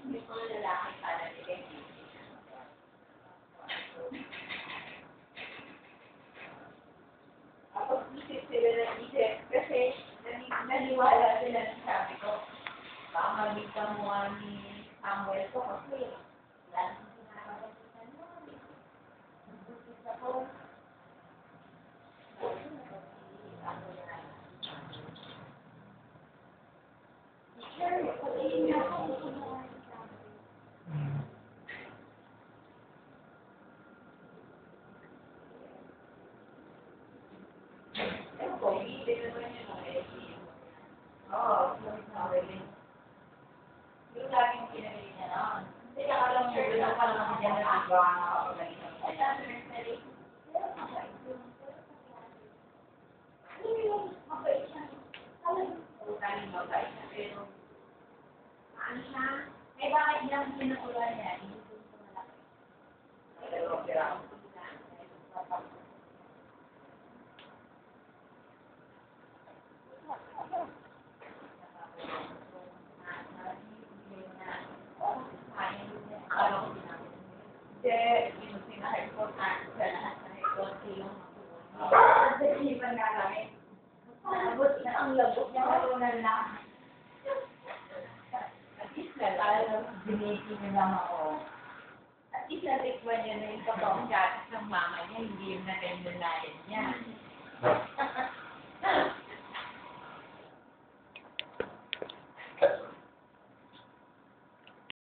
Hindi ko lalaki para nila. Kapag isip sila ng isip, kasi naniwala sila ng sabi ko, baka maging kamuha ni Samuel ko kasi lalo sinakagapitan mo. Nagbutis ako. Teacher, pag-iin niya ako, gusto mo nga yung sabi. Ewan ko, hindi naman yun ang LG. Oo, okay. Yung laging pinili niya noon. Hindi ka alam mo, doon ako lang ako dyan na nagawa na ako ng isang kaya. Ano yung mabait siya? Totally mabait siya, pero ano siya? Eh bakit lang pinatulan niya? Hindi ko malaki. Dalawang piraso. Kasi, yung pinaka-importante sa lahat na ito, yung pagkasipan nga namin. Labot na ang labot niya, malunan lang. At least alam, biniki niya lang ako. At least natikwan niya na yung totoong gatas ng mama niya, hindi yung nagandulayan niya.